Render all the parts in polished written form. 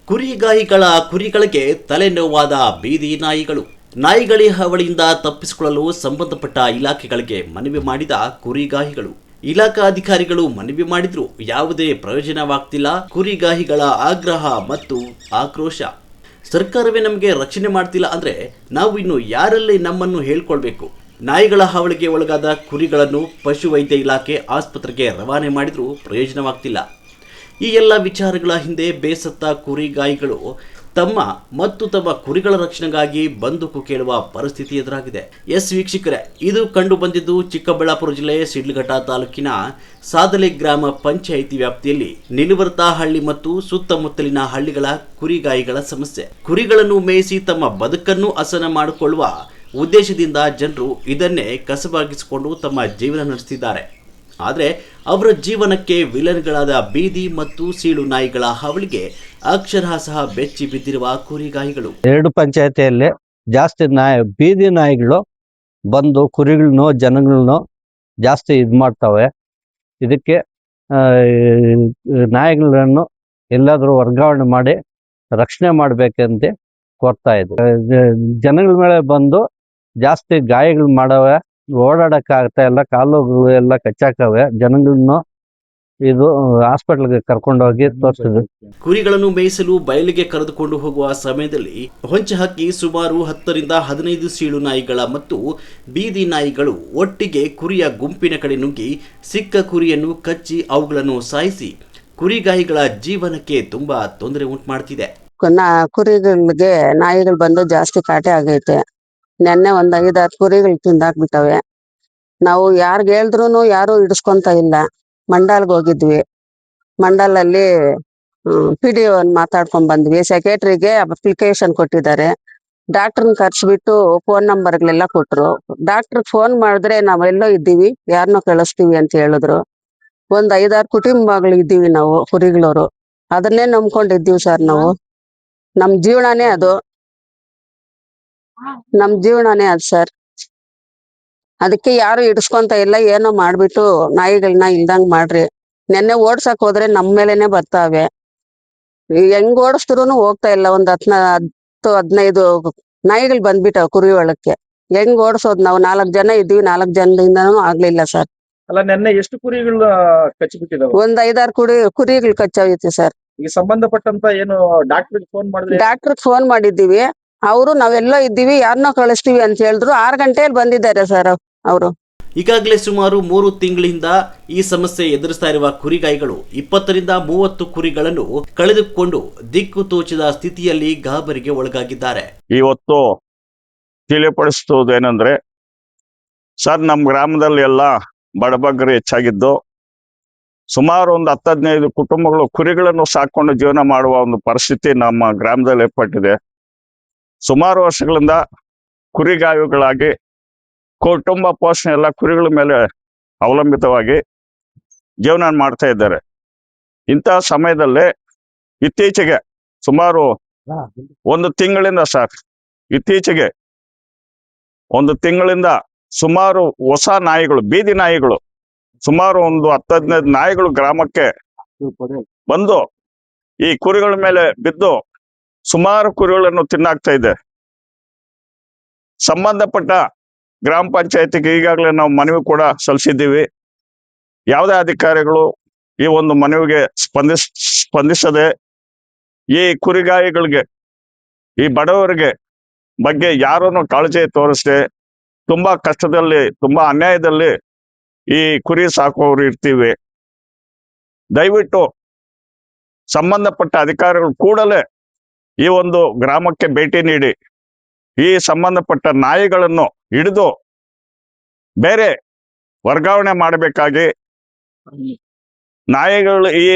ಕುರಿಗಾಯಿಗಳ ಕುರಿಗಳಿಗೆ ತಲೆನೋವಾದ ಬೀದಿ ನಾಯಿಗಳು. ನಾಯಿಗಳ ಹಾವಳಿಯಿಂದ ತಪ್ಪಿಸಿಕೊಳ್ಳಲು ಸಂಬಂಧಪಟ್ಟ ಇಲಾಖೆಗಳಿಗೆ ಮನವಿ ಮಾಡಿದ ಕುರಿಗಾಯಿಗಳು. ಇಲಾಖಾ ಅಧಿಕಾರಿಗಳು ಮನವಿ ಮಾಡಿದ್ರು, ಯಾವುದೇ ಪ್ರಯೋಜನವಾಗ್ತಿಲ್ಲ. ಕುರಿಗಾಯಿಗಳ ಆಗ್ರಹ ಮತ್ತು ಆಕ್ರೋಶ. ಸರ್ಕಾರವೇ ನಮಗೆ ರಕ್ಷಣೆ ಮಾಡ್ತಿಲ್ಲ ಅಂದ್ರೆ ನಾವು ಇನ್ನು ಯಾರಲ್ಲಿ ನಮ್ಮನ್ನು ಹೇಳ್ಕೊಳ್ಬೇಕು? ನಾಯಿಗಳ ಹಾವಳಿಗೆ ಒಳಗಾದ ಕುರಿಗಳನ್ನು ಪಶುವೈದ್ಯ ಇಲಾಖೆ ಆಸ್ಪತ್ರೆಗೆ ರವಾನೆ ಮಾಡಿದ್ರೂ ಪ್ರಯೋಜನವಾಗ್ತಿಲ್ಲ. ಈ ಎಲ್ಲ ವಿಚಾರಗಳ ಹಿಂದೆ ಬೇಸತ್ತ ಕುರಿಗಾಯಿಗಳು ತಮ್ಮ ಕುರಿಗಳ ರಕ್ಷಣೆಗಾಗಿ ಬಂದೂಕು ಕೇಳುವ ಪರಿಸ್ಥಿತಿ ಎದುರಾಗಿದೆ. ವೀಕ್ಷಕರೇ, ಇದು ಕಂಡು ಬಂದಿದ್ದು ಚಿಕ್ಕಬಳ್ಳಾಪುರ ಜಿಲ್ಲೆ ಶಿಡ್ಲಘಟ್ಟ ತಾಲೂಕಿನ ಸಾದಲೆ ಗ್ರಾಮ ಪಂಚಾಯಿತಿ ವ್ಯಾಪ್ತಿಯಲ್ಲಿ ನಿಲುವರ್ತಾಹಳ್ಳಿ ಮತ್ತು ಸುತ್ತಮುತ್ತಲಿನ ಹಳ್ಳಿಗಳ ಕುರಿಗಾಯಿಗಳ ಸಮಸ್ಯೆ. ಕುರಿಗಳನ್ನು ಮೇಯಿಸಿ ತಮ್ಮ ಬದುಕನ್ನು ಹಸನ ಮಾಡಿಕೊಳ್ಳುವ ಉದ್ದೇಶದಿಂದ ಜನರು ಇದನ್ನೇ ಕಸಬಾಗಿಸಿಕೊಂಡು ತಮ್ಮ ಜೀವನ ನಡೆಸುತ್ತಿದ್ದಾರೆ. ಆದರೆ ಅವರ ಜೀವನಕ್ಕೆ ವಿಲನ್ಗಳಾದ ಬೀದಿ ಮತ್ತು ಸೀಳು ನಾಯಿಗಳ ಹಾವಳಿಗೆ ಅಕ್ಷರಶಃ ಬೆಚ್ಚಿ ಬಿದ್ದಿರುವ ಕುರಿಗಾಯಿಗಳು. 2 ಪಂಚಾಯತಿಯಲ್ಲಿ ಜಾಸ್ತಿ ಬೀದಿ ನಾಯಿಗಳು ಬಂದು ಕುರಿಗಳನ್ನು ಜನಗಳನ್ನು ಜಾಸ್ತಿ ಮಾಡ್ತವೆ. ಇದಕ್ಕೆ ನಾಯಿಗಳನ್ನು ಎಲ್ಲಾದರೂ ವರ್ಗಾವಣೆ ಮಾಡಿ ರಕ್ಷಣೆ ಮಾಡಬೇಕಂತ ಕೋರ್ತಾ ಇದ್ವಿ. ಜನಗಳ ಮೇಲೆ ಬಂದು ಜಾಸ್ತಿ ಗಾಯಗಳು ಮಾಡವೆ, ಓಡಾಡಕ್ಕಾಗ್ತಾ ಇಲ್ಲ, ಕಾಲುಗಳು ಎಲ್ಲ ಕಚ್ಚಾಕವೆ. ಜನಗಳನ್ನು ಇದು ಹಾಸ್ಪಿಟಲ್ಗೆ ಕರ್ಕೊಂಡೋಗಿ ತೋರಿಸಿದ್ವಿ. ಕುರಿಗಳನ್ನು ಮೇಯಿಸಲು ಬಯಲಿಗೆ ಕರೆದುಕೊಂಡು ಹೋಗುವ ಸಮಯದಲ್ಲಿ ಹೊಂಚ ಹಾಕಿ ಸುಮಾರು 10 ರಿಂದ 15 ಸೀಳು ನಾಯಿಗಳ ಮತ್ತು ಬೀದಿ ನಾಯಿಗಳು ಒಟ್ಟಿಗೆ ಕುರಿಯ ಗುಂಪಿನ ಕಡೆ ನುಗ್ಗಿ ಸಿಕ್ಕ ಕುರಿಯನ್ನು ಕಚ್ಚಿ ಅವುಗಳನ್ನು ಸಾಯಿಸಿ ಕುರಿಗಾಯಿಗಳ ಜೀವನಕ್ಕೆ ತುಂಬಾ ತೊಂದರೆ ಉಂಟು ಮಾಡ್ತಿದೆ. ಕುರಿಗಳಿಗೆ ನಾಯಿಗಳು ಬಂದು ಜಾಸ್ತಿ ಕಾಟೆ ಆಗೈತೆ. ನೆನ್ನೆ 5-6 ಕುರಿಗಳು ತಿಂದಾಕ್ಬಿಟ್ಟವೆ. ನಾವು ಯಾರ್ಗ್ ಹೇಳಿದ್ರು ಯಾರು ಹಿಡಿಸ್ಕೊಂತ ಇಲ್ಲ. ಮಂಡಲ್ಗೆ ಹೋಗಿದ್ವಿ. ಮಂಡಲಲ್ಲಿ PDO ಮಾತಾಡ್ಕೊಂಡ್ ಬಂದ್ವಿ. ಸೆಕ್ರೆಟರಿಗೆ ಅಪ್ಲಿಕೇಶನ್ ಕೊಟ್ಟಿದ್ದಾರೆ. ಡಾಕ್ಟರ್ನ ಕರ್ಸ್ಬಿಟ್ಟು ಫೋನ್ ನಂಬರ್ಗಳೆಲ್ಲ ಕೊಟ್ರು. ಡಾಕ್ಟರ್ ಫೋನ್ ಮಾಡಿದ್ರೆ ನಾವೆಲ್ಲೋ ಇದ್ದೀವಿ, ಯಾರನ್ನೋ ಕಳಿಸ್ತೀವಿ ಅಂತ ಹೇಳಿದ್ರು. 5-6 ಕುಟುಂಬಗಳು ಇದ್ದೀವಿ ನಾವು ಕುರಿಗಳವರು. ಅದನ್ನೇ ನಂಬ್ಕೊಂಡಿದ್ದೀವಿ ಸರ್. ನಾವು ನಮ್ ಜೀವನನೇ ಅದು ಸರ್. ಅದಕ್ಕೆ ಯಾರು ಹಿಡಿಸ್ಕೊಂತ ಇಲ್ಲ. ಏನೋ ಮಾಡ್ಬಿಟ್ಟು ನಾಯಿಗಳನ್ನ ಇಲ್ದಂಗ್ ಮಾಡ್ರಿ. ನೆನ್ನೆ ಓಡ್ಸಕ್ ಹೋದ್ರೆ ನಮ್ ಮೇಲೆನೆ ಬರ್ತಾವೆ. ಹೆಂಗ್ ಓಡಿಸ್ತ್ರುನು ಹೋಗ್ತಾ ಇಲ್ಲ. 10-15 ನಾಯಿಗಳು ಬಂದ್ಬಿಟ್ಟವ್ ಕುರಿ ಒಳಕ್ಕೆ. ಹೆಂಗ್ ಓಡಿಸೋದ್ ನಾವು? 4 ಜನ ಇದ್ದೀವಿ. 4 ಜನದಿಂದನೂ ಆಗ್ಲಿಲ್ಲ ಸರ್. ಅಲ್ಲ, ನೆನ್ನೆ ಎಷ್ಟು ಕುರಿಗಳು ಕಚ್ಚಿಬಿಟ್ಟಿದಾವೆ? 5-6 ಕುರಿಗಳು ಕಚ್ಚೋಯ್ತು ಸರ್. ಈಗ ಸಂಬಂಧಪಟ್ಟಂತ ಏನು ಡಾಕ್ಟರ್ ಫೋನ್ ಮಾಡಿದ್ರೆ? ಡಾಕ್ಟರ್ ಫೋನ್ ಮಾಡಿದ್ದೀವಿ. ಅವರು ನಾವೆಲ್ಲೋ ಇದ್ದೀವಿ, ಯಾರನ್ನೋ ಕಳಿಸ್ತೀವಿ ಅಂತ ಹೇಳಿದ್ರು. 6 ಗಂಟೆಯಲ್ಲಿ ಬಂದಿದ್ದಾರೆ ಸರ್ ಅವರು. ಈಗಾಗಲೇ ಸುಮಾರು 3 ತಿಂಗಳಿಂದ ಈ ಸಮಸ್ಯೆ ಎದುರಿಸ್ತಾ ಇರುವ ಕುರಿಗಾಯಿಗಳು 20 ರಿಂದ 30 ಕುರಿಗಳನ್ನು ಕಳೆದುಕೊಂಡು ದಿಕ್ಕು ತೋಚದ ಸ್ಥಿತಿಯಲ್ಲಿ ಗಾಬರಿಗೆ ಒಳಗಾಗಿದ್ದಾರೆ. ಇವತ್ತು ತಿಳಿಪಡಿಸುವುದೇನೆಂದ್ರೆ ಸರ್, ನಮ್ಮ ಗ್ರಾಮದಲ್ಲಿ ಎಲ್ಲ ಬಡಬಗ್ಗರು ಹೆಚ್ಚಾಗಿದ್ದು ಸುಮಾರು 10-15 ಕುಟುಂಬಗಳು ಕುರಿಗಳನ್ನು ಸಾಕೊಂಡು ಜೀವನ ಮಾಡುವ ಒಂದು ಪರಿಸ್ಥಿತಿ ನಮ್ಮ ಗ್ರಾಮದಲ್ಲಿ ಏರ್ಪಟ್ಟಿದೆ. ಸುಮಾರು ವರ್ಷಗಳಿಂದ ಕುರಿಗಾಯಿಗಳಾಗಿ ಕುಟುಂಬ ಪೋಷಣೆ ಎಲ್ಲ ಕುರಿಗಳ ಮೇಲೆ ಅವಲಂಬಿತವಾಗಿ ಜೀವನ ಮಾಡ್ತಾ ಇದ್ದಾರೆ. ಇಂತಹ ಸಮಯದಲ್ಲಿ ಇತ್ತೀಚೆಗೆ ಸುಮಾರು 1 ತಿಂಗಳಿಂದ ಸರ್, ಇತ್ತೀಚೆಗೆ 1 ತಿಂಗಳಿಂದ ಸುಮಾರು ಹೊಸ ನಾಯಿಗಳು, ಬೀದಿ ನಾಯಿಗಳು, ಸುಮಾರು 10-15 ನಾಯಿಗಳು ಗ್ರಾಮಕ್ಕೆ ಬಂದು ಈ ಕುರಿಗಳ ಮೇಲೆ ಬಿದ್ದು ಸುಮಾರು ಕುರಿಗಳನ್ನು ತಿನ್ನಾಕ್ತಾ ಇದೆ. ಸಂಬಂಧಪಟ್ಟ ಗ್ರಾಮ ಪಂಚಾಯತಿಗೆ ಈಗಾಗಲೇ ನಾವು ಮನವಿ ಕೂಡ ಸಲ್ಲಿಸಿದ್ದೀವಿ. ಯಾವುದೇ ಅಧಿಕಾರಿಗಳು ಈ ಒಂದು ಮನವಿಗೆ ಸ್ಪಂದಿಸದೆ ಈ ಕುರಿಗಾಯಿಗಳಿಗೆ, ಈ ಬಡವರಿಗೆ ಬಗ್ಗೆ ಯಾರನ್ನು ಕಾಳಜಿ ತೋರಿಸದೆ ತುಂಬಾ ಕಷ್ಟದಲ್ಲಿ, ತುಂಬಾ ಅನ್ಯಾಯದಲ್ಲಿ ಈ ಕುರಿ ಸಾಕುವವರು ಇರ್ತೀವಿ. ದಯವಿಟ್ಟು ಸಂಬಂಧಪಟ್ಟ ಅಧಿಕಾರಿಗಳು ಕೂಡಲೇ ಈ ಒಂದು ಗ್ರಾಮಕ್ಕೆ ಭೇಟಿ ನೀಡಿ ಈ ಸಂಬಂಧಪಟ್ಟ ನಾಯಿಗಳನ್ನು ಹಿಡಿದು ಬೇರೆ ವರ್ಗಾವಣೆ ಮಾಡಬೇಕಾಗಿ, ನಾಯಿಗಳು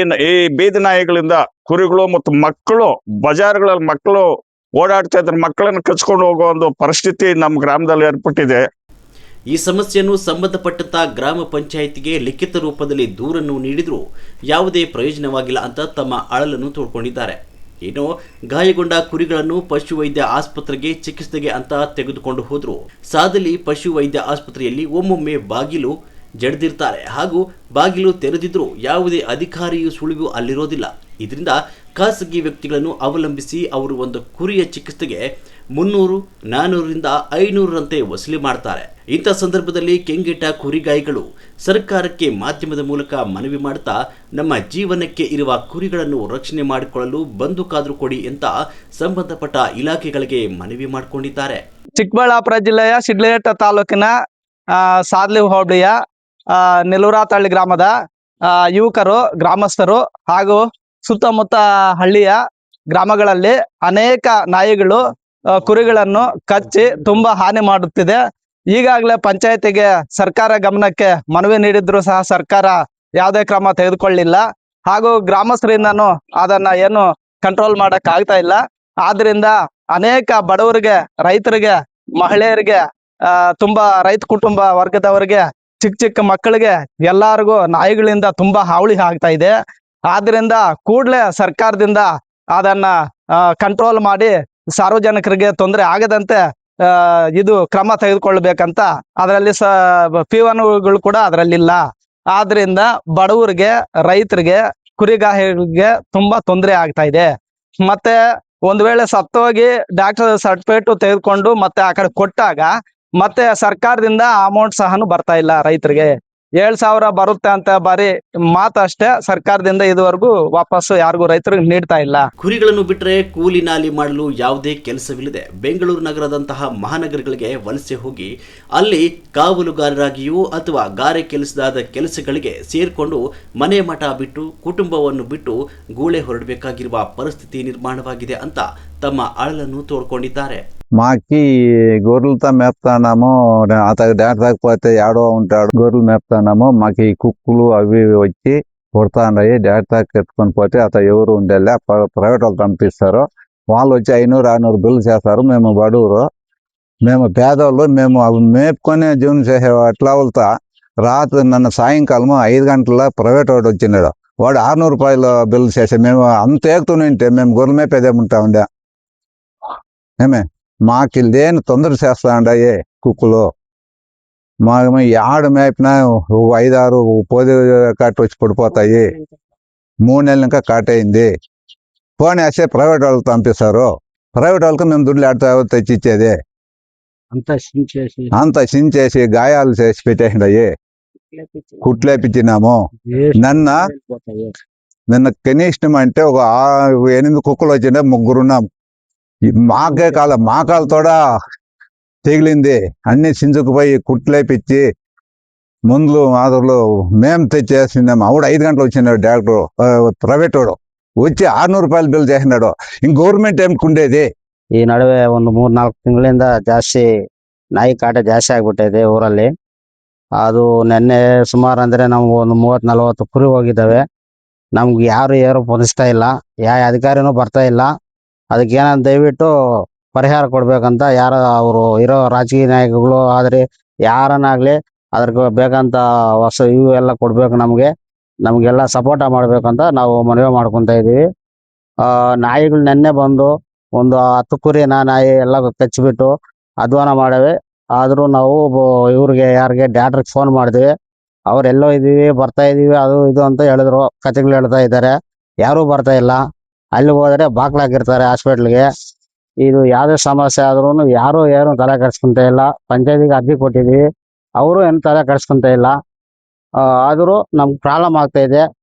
ಈ ಬೀದಿ ನಾಯಿಗಳಿಂದ ಕುರಿಗಳು ಮತ್ತು ಮಕ್ಕಳು, ಬಜಾರ್ಗಳಲ್ಲಿ ಮಕ್ಕಳು ಓಡಾಡ್ತಾ ಇದ್ರೆ ಮಕ್ಕಳನ್ನು ಕಚ್ಕೊಂಡು ಹೋಗೋ ಒಂದು ಪರಿಸ್ಥಿತಿ ನಮ್ಮ ಗ್ರಾಮದಲ್ಲಿ ಏರ್ಪಟ್ಟಿದೆ. ಈ ಸಮಸ್ಯೆಯನ್ನು ಸಂಬಂಧಪಟ್ಟಂತ ಗ್ರಾಮ ಪಂಚಾಯಿತಿಗೆ ಲಿಖಿತ ರೂಪದಲ್ಲಿ ದೂರನ್ನು ನೀಡಿದ್ರು ಯಾವುದೇ ಪ್ರಯೋಜನವಾಗಿಲ್ಲ ಅಂತ ತಮ್ಮ ಅಳಲನ್ನು ತೋಡ್ಕೊಂಡಿದ್ದಾರೆ. ಇನ್ನು ಗಾಯಗೊಂಡ ಕುರಿಗಳನ್ನು ಪಶುವೈದ್ಯ ಆಸ್ಪತ್ರೆಗೆ ಚಿಕಿತ್ಸೆಗೆ ಅಂತ ತೆಗೆದುಕೊಂಡು ಹೋದ್ರು. ಸಾದಲಿ ಪಶುವೈದ್ಯ ಆಸ್ಪತ್ರೆಯಲ್ಲಿ ಒಮ್ಮೊಮ್ಮೆ ಬಾಗಿಲು ಜಡ್ದಿರ್ತಾರೆ ಹಾಗೂ ಬಾಗಿಲು ತೆರೆದಿದ್ರು ಯಾವುದೇ ಅಧಿಕಾರಿಯು ಸುಳಿವು ಅಲ್ಲಿರೋದಿಲ್ಲ. ಇದರಿಂದ ಖಾಸಗಿ ವ್ಯಕ್ತಿಗಳನ್ನು ಅವಲಂಬಿಸಿ ಅವರು ಒಂದು ಕುರಿಯ ಚಿಕಿತ್ಸೆಗೆ 300, 400ರಿಂದ 500ರಂತೆ ವಸೂಲಿ ಮಾಡ್ತಾರೆ. ಇಂಥ ಸಂದರ್ಭದಲ್ಲಿ ಕೆಂಗೆಟ್ಟ ಕುರಿಗಾಯಿಗಳು ಸರ್ಕಾರಕ್ಕೆ ಮಾಧ್ಯಮದ ಮೂಲಕ ಮನವಿ ಮಾಡ್ತಾ ನಮ್ಮ ಜೀವನಕ್ಕೆ ಇರುವ ಕುರಿಗಳನ್ನು ರಕ್ಷಣೆ ಮಾಡಿಕೊಳ್ಳಲು ಬಂದೂಕಾದ್ರೂ ಕೊಡಿ ಅಂತ ಸಂಬಂಧಪಟ್ಟ ಇಲಾಖೆಗಳಿಗೆ ಮನವಿ ಮಾಡಿಕೊಂಡಿದ್ದಾರೆ. ಚಿಕ್ಕಬಳ್ಳಾಪುರ ಜಿಲ್ಲೆಯ ಶಿಡ್ಲಘಟ್ಟ ತಾಲೂಕಿನ ಸಾದ್ಲಿ ಹೋಬಳಿಯ ನೆಲೂರಾತಳ್ಳಿ ಗ್ರಾಮದ ಯುವಕರು, ಗ್ರಾಮಸ್ಥರು ಹಾಗೂ ಸುತ್ತಮುತ್ತ ಹಳ್ಳಿಯ ಗ್ರಾಮಗಳಲ್ಲಿ ಅನೇಕ ನಾಯಿಗಳು ಕುರಿಗಳನ್ನು ಕಚ್ಚಿ ತುಂಬಾ ಹಾನಿ ಮಾಡುತ್ತಿದೆ. ಈಗಾಗಲೇ ಪಂಚಾಯತಿಗೆ ಸರ್ಕಾರ ಗಮನಕ್ಕೆ ಮನವಿ ನೀಡಿದ್ರು ಸಹ ಸರ್ಕಾರ ಯಾವುದೇ ಕ್ರಮ ತೆಗೆದುಕೊಳ್ಳಿಲ್ಲ. ಹಾಗೂ ಗ್ರಾಮಸ್ಥರಿಂದನೂ ಅದನ್ನ ಏನು ಕಂಟ್ರೋಲ್ ಮಾಡಕ್ ಆಗ್ತಾ ಇಲ್ಲ. ಆದ್ರಿಂದ ಅನೇಕ ಬಡವರಿಗೆ, ರೈತರಿಗೆ, ಮಹಿಳೆಯರಿಗೆ, ತುಂಬಾ ರೈತ ಕುಟುಂಬ ವರ್ಗದವರಿಗೆ, ಚಿಕ್ಕ ಚಿಕ್ಕ ಮಕ್ಕಳಿಗೆ ಎಲ್ಲರಿಗೂ ನಾಯಿಗಳಿಂದ ತುಂಬಾ ಹಾವಳಿ ಆಗ್ತಾ ಇದೆ. ಆದ್ರಿಂದ ಕೂಡಲೇ ಸರ್ಕಾರದಿಂದ ಅದನ್ನ ಕಂಟ್ರೋಲ್ ಮಾಡಿ ಸಾರ್ವಜನಿಕರಿಗೆ ತೊಂದರೆ ಆಗದಂತೆ ಇದು ಕ್ರಮ ತೆಗೆದುಕೊಳ್ಬೇಕಂತ ಅದರಲ್ಲಿ ಪೀವನ್ಗಳು ಕೂಡ ಅದರಲ್ಲಿಲ್ಲ. ಆದ್ರಿಂದ ಬಡವರಿಗೆ, ರೈತರಿಗೆ, ಕುರಿಗಾಹಿಗಳಿಗೆ ತುಂಬಾ ತೊಂದರೆ ಆಗ್ತಾ ಇದೆ. ಮತ್ತೆ ಒಂದ್ ವೇಳೆ ಸತ್ತೋಗಿ ಡಾಕ್ಟರ್ ಸರ್ಟಿಫಿಕೇಟ್ ತೆಗೆದುಕೊಂಡು ಮತ್ತೆ ಆ ಕಡೆ ಕೊಟ್ಟಾಗ ಮತ್ತೆ ಸರ್ಕಾರದಿಂದ ಅಮೌಂಟ್ ಸಹನು ಬರ್ತಾ ಇಲ್ಲ ರೈತರಿಗೆ. 7,000 ಬರುತ್ತೆ ಅಂತ ಬಾರಿ ಮಾತಷ್ಟೇ, ಸರ್ಕಾರದಿಂದ ಇದುವರೆಗೂ ವಾಪಸ್ಸು ಯಾರಿಗೂ ರೈತರಿಗೆ ನೀಡ್ತಾ ಇಲ್ಲ. ಕುರಿಗಳನ್ನು ಬಿಟ್ಟರೆ ಕೂಲಿ ನಾಲಿ ಮಾಡಲು ಯಾವುದೇ ಕೆಲಸವಿಲ್ಲದೆ ಬೆಂಗಳೂರು ನಗರದಂತಹ ಮಹಾನಗರಗಳಿಗೆ ವಲಸೆ ಹೋಗಿ ಅಲ್ಲಿ ಕಾವಲುಗಾರರಾಗಿಯೂ ಅಥವಾ ಗಾರೆ ಕೆಲಸದಾದ ಕೆಲಸಗಳಿಗೆ ಸೇರ್ಕೊಂಡು ಮನೆ ಮಠ ಬಿಟ್ಟು ಕುಟುಂಬವನ್ನು ಬಿಟ್ಟು ಗೂಳೆ ಹೊರಡಬೇಕಾಗಿರುವ పరిస్థితి నిర్మాణವಾಗಿದೆ ಅಂತ తమ అಳలను తోడుಕೊಂಡಿದ್ದಾರೆ. మాకి గొర్రెలతో మేపుతాన్నాము. అతను డాక్టర్ తాకపోతే ఏడో ఉంటాడు. గొర్రెలు మేపుతాన్నాము. మాకు ఈ కుక్కలు అవి వచ్చి కొడతాండాయి. డాక్టర్ ఎత్తుకొని పోతే అతను ఎవరు ఉండేలే, ప్రైవేట్ వాళ్ళు పంపిస్తారు. వాళ్ళు వచ్చి 500, 600 బిల్లు చేస్తారు. మేము బడుగురు, మేము పేదవాళ్ళు, మేము అవి మేపుకొని జీవనం చేసే అట్లా వెళ్తా. రాత్రి నన్ను సాయంకాలం 5 గంటల ప్రైవేట్ వాడు వచ్చినాడు. వాడు 600 రూపాయలు బిల్లు చేసే. మేము అంత ఏకుతుంటే మేము గొర్రెలు మేపేదేముంటా ఉండే. ఏమే మాకు లేని తొందర చేస్తా ఉండాయి కుక్కలు. మాకు ఆడ మేపినా 5-6 పొది కట్టి వచ్చి పడిపోతాయి. 3 నెలలు ఇంకా కాటైంది. ఫోన్ వేస్తే ప్రైవేట్ వాళ్ళకి పంపిస్తారు. ప్రైవేట్ వాళ్ళకి మేము దుడ్లు ఆడుతా తెచ్చిచ్చేది. అంత సించేసి గాయాలు చేసి పెట్టేసినాయి. కుట్లేపించినాము. నిన్న కనిష్టం అంటే ఒక 8 కుక్కలు వచ్చినా 3 ఉన్నాం. మాకే మా కాళ్ళతోడా తెగిలింది. అన్ని సించుకుపోయి కుట్లేపిచ్చి మందులు మాదులు మేము తెచ్చేసినాము. ఆవిడ 5 గంటలు వచ్చినాడు డాక్టర్, ప్రైవేట్ వాడు వచ్చి 600 రూపాయలు బిల్ చేసినాడు. ఇంక గవర్నమెంట్ ఏమికుండేది? ಈ ನಡುವೆ ಒಂದು 3-4 ತಿಂಗಳಿಂದ ಜಾಸ್ತಿ ನಾಯಿ ಕಾಟ ಜಾಸ್ತಿ ಆಗ್ಬಿಟ್ಟಿದೆ ಊರಲ್ಲಿ. ಅದು ನೆನ್ನೆ ಸುಮಾರು ಅಂದ್ರೆ ನಮ್ಗೆ ಒಂದು 30-40 ಕುರಿ ಹೋಗಿದ್ದಾವೆ. ನಮ್ಗೆ ಯಾರು ಏನು ಪೊಲಿಸ್ತಾ ಇಲ್ಲ, ಯಾವ ಅಧಿಕಾರಿನೂ ಬರ್ತಾ ಇಲ್ಲ. ಅದಕ್ಕೆ ಏನಂತ ದಯವಿಟ್ಟು ಪರಿಹಾರ ಕೊಡ್ಬೇಕಂತ ಯಾರ ಅವರು ಇರೋ ರಾಜಕೀಯ ನಾಯಕಗಳು ಆದ್ರೆ ಯಾರನ್ನಾಗ್ಲಿ ಅದ್ರ ಬೇಕಂತ ಹೊಸ ಇವು ಎಲ್ಲ ಕೊಡ್ಬೇಕು. ನಮ್ಗೆಲ್ಲ ಸಪೋರ್ಟ ಮಾಡ್ಬೇಕಂತ ನಾವು ಮನವಿ ಮಾಡ್ಕೊಂತ ಇದೀವಿ. ನಾಯಿಗಳು ನೆನ್ನೆ ಬಂದು ಒಂದು 10 ಕುರಿನ ನಾಯಿ ಎಲ್ಲ ಕಚ್ಚಿಬಿಟ್ಟು ಅಧ್ವಾನ ಮಾಡವೆ. ಆದ್ರೂ ನಾವು ಇವ್ರಿಗೆ ಯಾರಿಗೆ ಡಾಕ್ಟರ್ಗೆ ಫೋನ್ ಮಾಡಿದ್ವಿ. ಅವ್ರೆಲ್ಲೋ ಇದೀವಿ, ಬರ್ತಾ ಇದೀವಿ, ಅದು ಇದು ಅಂತ ಹೇಳಿದ್ರು. ಕತೆಗಳು ಹೇಳ್ತಾ ಇದ್ದಾರೆ. ಯಾರೂ ಬರ್ತಾ ಇಲ್ಲ. ಅಲ್ಲಿ ಹೋದ್ರೆ ಬಾಕ್ಲಾಕಿರ್ತಾರೆ ಹಾಸ್ಪಿಟ್ಲ್ಗೆ. ಇದು ಯಾವುದೇ ಸಮಸ್ಯೆ ಆದ್ರೂ ಯಾರು ಏನು ತಲೆ ಕೆಡ್ಸ್ಕೊಂತ ಇಲ್ಲ. ಪಂಚಾಯತಿಗೆ ಅರ್ಜಿ ಕೊಟ್ಟಿದ್ವಿ, ಅವರು ಏನು ತಲೆ ಕೆಡ್ಸ್ಕೊಂತ ಇಲ್ಲ. ಆದ್ರೂ ನಮ್ಗೆ ಪ್ರಾಬ್ಲಮ್ ಆಗ್ತಾ ಇದೆ.